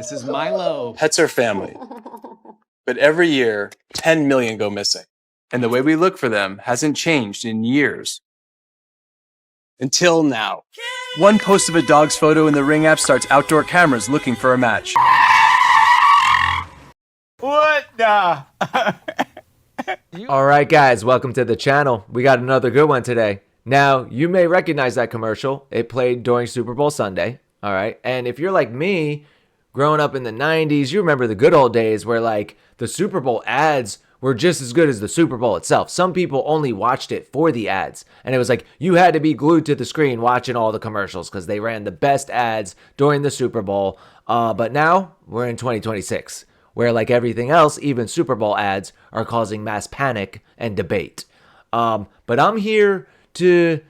This is Milo. Pets are family, but every year, 10 million go missing. And the way we look for them hasn't changed in years. Until now. One post of a dog's photo in the Ring app starts outdoor cameras looking for a match. What the? All right, guys, welcome to the channel. We got another good one today. Now, you may recognize that commercial. It played during Super Bowl Sunday. All right. And if you're like me, growing up in the 90s, you remember the good old days where like the Super Bowl ads were just as good as the Super Bowl itself. Some people only watched it for the ads. And it was like you had to be glued to the screen watching all the commercials because they ran the best ads during the Super Bowl. But now we're in 2026, where like everything else, even Super Bowl ads are causing mass panic and debate. But I'm here to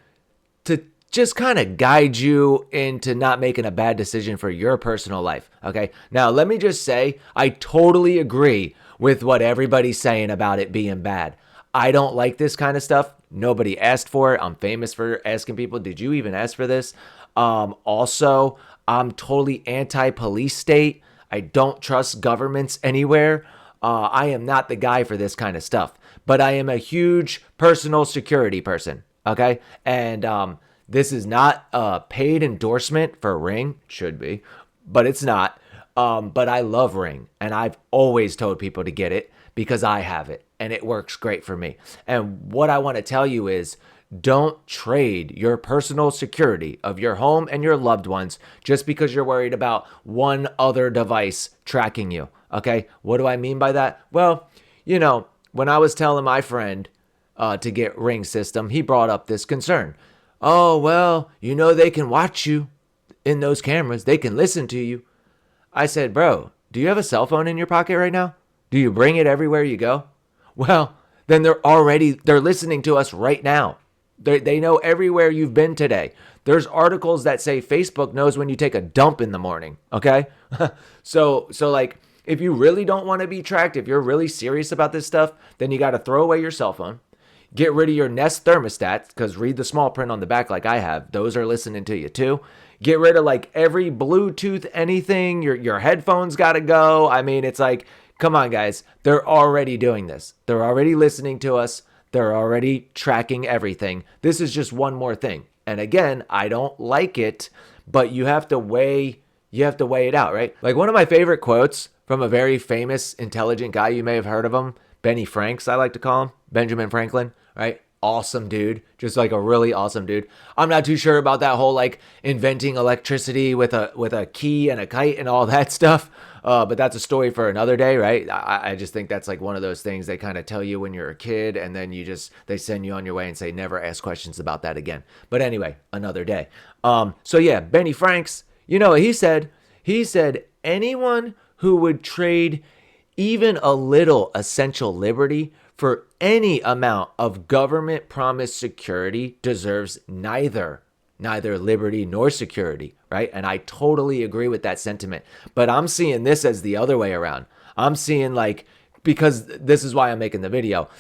just kind of guide you into not making a bad decision for your personal life, okay? Now, let me just say, I totally agree with what everybody's saying about it being bad. I don't like this kind of stuff. Nobody asked for it. I'm famous for asking people, did you even ask for this? Also, I'm totally anti-police state. I don't trust governments anywhere. I am not the guy for this kind of stuff, but I am a huge personal security person, okay? And this is not a paid endorsement for Ring. It should be, but it's not. But I love Ring, and I've always told people to get it because I have it, and it works great for me. And what I want to tell you is don't trade your personal security of your home and your loved ones just because you're worried about one other device tracking you, okay? What do I mean by that? Well, you know, when I was telling my friend to get Ring system, he brought up this concern. Oh, well, you know, they can watch you in those cameras. They can listen to you. I said, bro, do you have a cell phone in your pocket right now? Do you bring it everywhere you go? Well, then they're listening to us right now. They know everywhere you've been today. There's articles that say Facebook knows when you take a dump in the morning, okay? So like, if you really don't want to be tracked, if you're really serious about this stuff, then you got to throw away your cell phone. Get rid of your Nest thermostats, because read the small print on the back like I have. Those are listening to you too. Get rid of like every Bluetooth anything. Your headphones got to go. I mean, it's like, come on, guys. They're already doing this. They're already listening to us. They're already tracking everything. This is just one more thing. And again, I don't like it, but you have to weigh it out, right? Like one of my favorite quotes from a very famous, intelligent guy, you may have heard of him, Benny Franks, I like to call him, Benjamin Franklin, right? Awesome dude, just like a really awesome dude. I'm not too sure about that whole like inventing electricity with a key and a kite and all that stuff, but that's a story for another day, right? I just think that's like one of those things they kind of tell you when you're a kid, and then they send you on your way and say never ask questions about that again. But anyway, another day. So yeah, Benny Franks, you know what he said? He said anyone who would trade even a little essential liberty for any amount of government promised security deserves neither liberty nor security, right? And I totally agree with that sentiment. But I'm seeing this as the other way around. I'm seeing like, because this is why I'm making the video.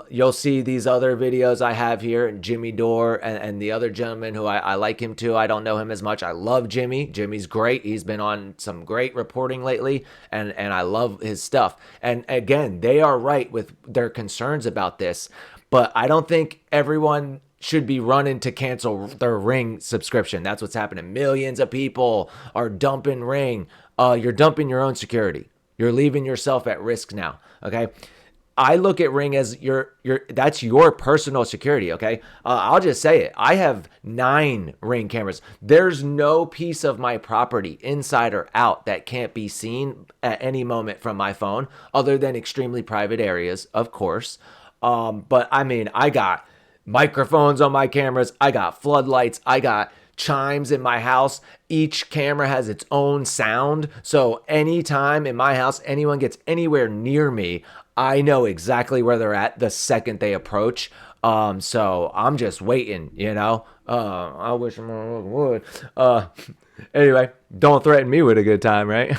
You'll see these other videos I have here, Jimmy Dore and the other gentleman who I like him too. I don't know him as much. I love Jimmy. Jimmy's great. He's been on some great reporting lately, and I love his stuff. And again, they are right with their concerns about this, but I don't think everyone should be running to cancel their Ring subscription. That's what's happening. Millions of people are dumping Ring. You're dumping your own security. You're leaving yourself at risk now, okay? I look at Ring as that's your personal security, okay? I'll just say it. I have 9 Ring cameras. There's no piece of my property, inside or out, that can't be seen at any moment from my phone, other than extremely private areas, of course. But I mean, I got microphones on my cameras. I got floodlights. I got chimes in my house. Each camera has its own sound. So anytime in my house, anyone gets anywhere near me, I know exactly where they're at the second they approach. So I'm just waiting, you know. I wish more would. Anyway, don't threaten me with a good time, right?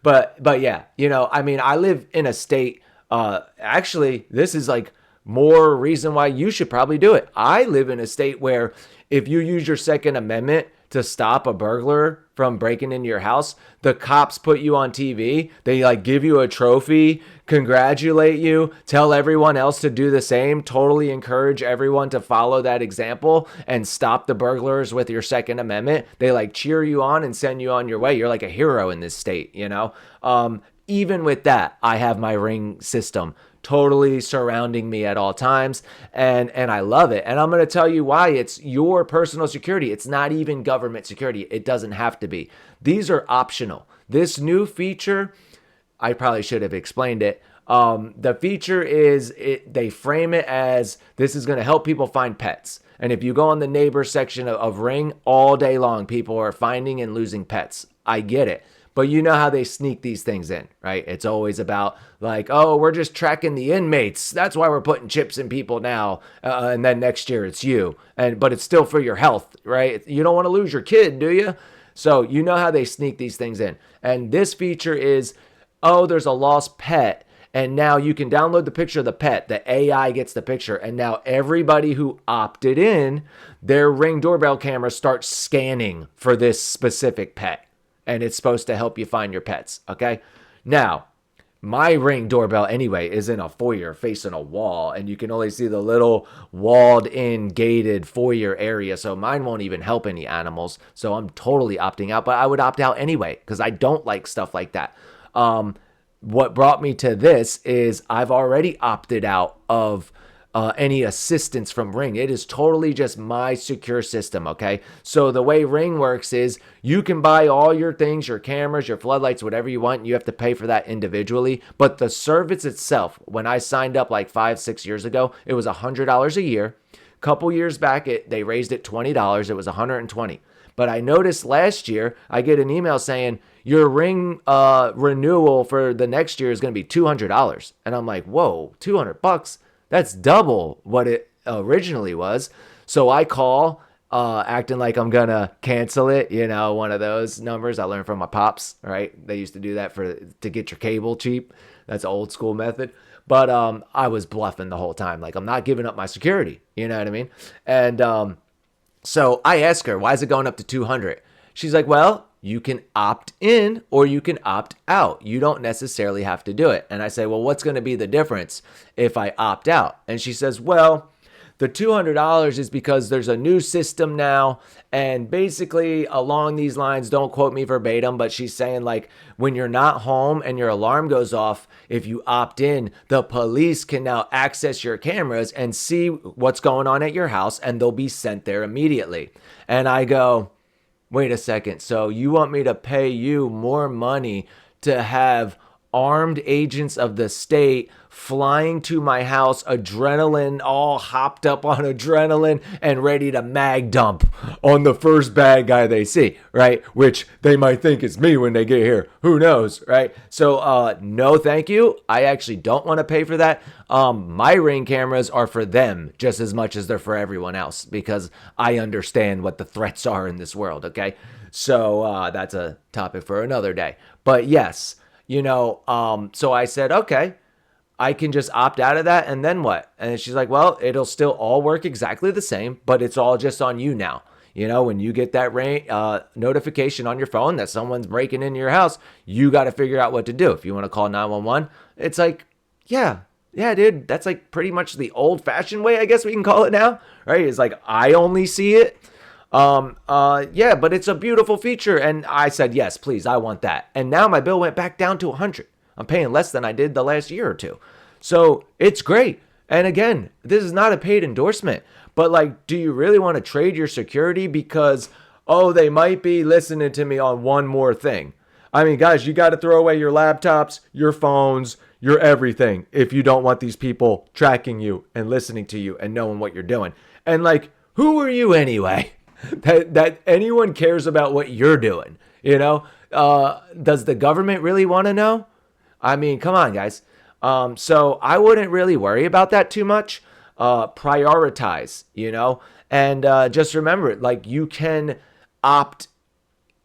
But yeah, you know, I mean, I live in a state, actually, this is like more reason why you should probably do it. I live in a state where if you use your Second Amendment to stop a burglar from breaking into your house, the cops put you on TV. They like give you a trophy, congratulate you, tell everyone else to do the same, totally encourage everyone to follow that example and stop the burglars with your Second Amendment. They like cheer you on and send you on your way. You're like a hero in this state, you know? Even with that, I have my Ring system totally surrounding me at all times, and I love it. And I'm going to tell you why. It's your personal security. It's not even government security. It doesn't have to be. These are optional. This new feature, I probably should have explained it. The feature is they frame it as this is going to help people find pets. And if you go on the neighbors section of Ring all day long, people are finding and losing pets. I get it. But you know how they sneak these things in, right? It's always about like, oh, we're just tracking the inmates. That's why we're putting chips in people now. And then next year it's you. But it's still for your health, right? You don't want to lose your kid, do you? So you know how they sneak these things in. And this feature is, oh, there's a lost pet. And now you can download the picture of the pet. The AI gets the picture. And now everybody who opted in, their Ring doorbell camera starts scanning for this specific pet. And it's supposed to help you find your pets, okay? Now, my Ring doorbell anyway is in a foyer facing a wall, and you can only see the little walled-in gated foyer area, so mine won't even help any animals, so I'm totally opting out, but I would opt out anyway because I don't like stuff like that. What brought me to this is I've already opted out of any assistance from Ring. It is totally just my secure system, okay? So the way Ring works is you can buy all your things, your cameras, your floodlights, whatever you want, and you have to pay for that individually. But the service itself, when I signed up like 5-6 years ago, it was $100 a year. A couple years back, they raised it $20. It was $120. But I noticed last year, I get an email saying, your Ring renewal for the next year is going to be $200. And I'm like, whoa, $200? That's double what it originally was. So I call, acting like I'm going to cancel it. You know, one of those numbers I learned from my pops, right? They used to do that to get your cable cheap. That's an old school method. But I was bluffing the whole time. Like, I'm not giving up my security. You know what I mean? And so I asked her, why is it going up to 200? She's like, well, you can opt in or you can opt out. You don't necessarily have to do it. And I say, well, what's going to be the difference if I opt out? And she says, well, the $200 is because there's a new system now. And basically along these lines, don't quote me verbatim, but she's saying like when you're not home and your alarm goes off, if you opt in, the police can now access your cameras and see what's going on at your house and they'll be sent there immediately. And I go, wait a second. So you want me to pay you more money to have armed agents of the state flying to my house, adrenaline, all hopped up on adrenaline and ready to mag dump on the first bad guy they see, right? Which they might think it's me when they get here. Who knows, right? So no, thank you. I actually don't want to pay for that. My Ring cameras are for them just as much as they're for everyone else because I understand what the threats are in this world, okay? So that's a topic for another day. But yes, you know, so I said, okay, I can just opt out of that and then what? And she's like, well, it'll still all work exactly the same, but it's all just on you now. You know, when you get that notification on your phone that someone's breaking into your house, you got to figure out what to do. If you want to call 911, it's like, yeah, dude, that's like pretty much the old fashioned way, I guess we can call it now, right? It's like, I only see it. Yeah, but it's a beautiful feature. And I said, yes, please, I want that. And now my bill went back down to 100. I'm paying less than I did the last year or two. So it's great. And again, this is not a paid endorsement, but like, do you really want to trade your security because, oh, they might be listening to me on one more thing? I mean, guys, you got to throw away your laptops, your phones, your everything if you don't want these people tracking you and listening to you and knowing what you're doing. And like, who are you anyway? That anyone cares about what you're doing, you know? Does the government really want to know? I mean, come on, guys. So I wouldn't really worry about that too much. Prioritize, you know? And just remember, like, you can opt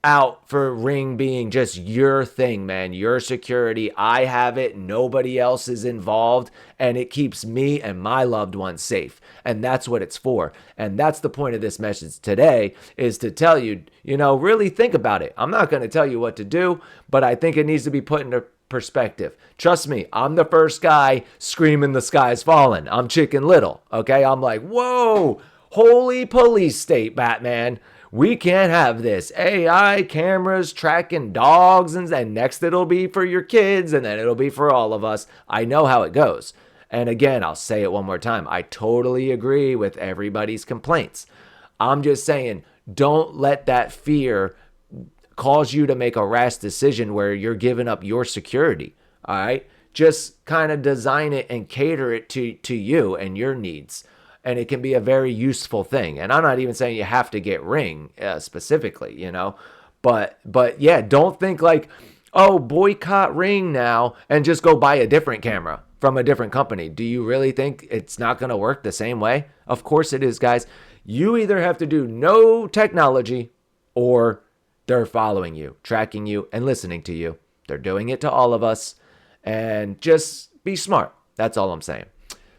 out for Ring being just your thing, man. Your security. I have it. Nobody else is involved. And it keeps me and my loved ones safe. And that's what it's for. And that's the point of this message today, is to tell you, really think about it. I'm not going to tell you what to do, but I think it needs to be put into perspective. Trust me, I'm the first guy screaming the sky's falling. I'm Chicken Little. Okay. I'm like, whoa, holy police state, Batman. We can't have this. AI cameras tracking dogs, and next it'll be for your kids, and then it'll be for all of us. I know how it goes. And again, I'll say it one more time. I totally agree with everybody's complaints. I'm just saying, don't let that fear cause you to make a rash decision where you're giving up your security. All right? Just kind of design it and cater it to you and your needs. And it can be a very useful thing. And I'm not even saying you have to get Ring specifically, But yeah, don't think like, oh, boycott Ring now and just go buy a different camera from a different company. Do you really think it's not going to work the same way? Of course it is, guys. You either have to do no technology or they're following you, tracking you, and listening to you. They're doing it to all of us. And just be smart. That's all I'm saying.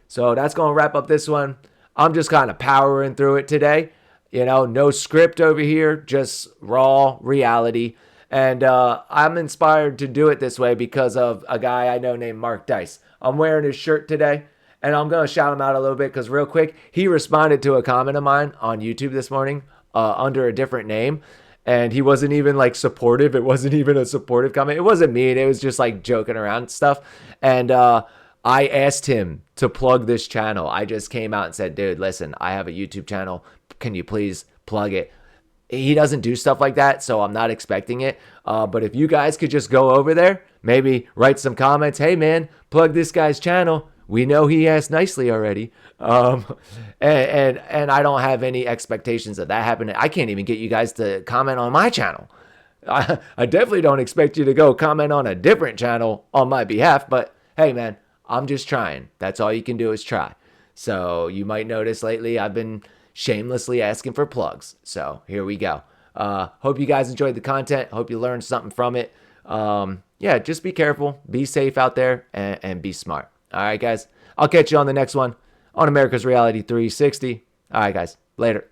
So that's going to wrap up this one. I'm just kind of powering through it today. No script over here, just raw reality. And I'm inspired to do it this way because of a guy I know named Mark Dice. I'm wearing his shirt today, and I'm going to shout him out a little bit because real quick, he responded to a comment of mine on YouTube this morning under a different name. And he wasn't even like supportive. It wasn't even a supportive comment. It wasn't mean. It was just like joking around and stuff. And I asked him to plug this channel. I just came out and said, dude, listen, I have a YouTube channel. Can you please plug it? He doesn't do stuff like that, so I'm not expecting it. But if you guys could just go over there, maybe write some comments. Hey, man, plug this guy's channel. We know he asked nicely already. And I don't have any expectations of that happening. I can't even get you guys to comment on my channel. I definitely don't expect you to go comment on a different channel on my behalf. But hey, man, I'm just trying. That's all you can do is try. So you might notice lately I've been shamelessly asking for plugs. So here we go. Hope you guys enjoyed the content. Hope you learned something from it. Yeah, just be careful. Be safe out there and be smart. All right, guys. I'll catch you on the next one on America's Reality 360. All right, guys. Later.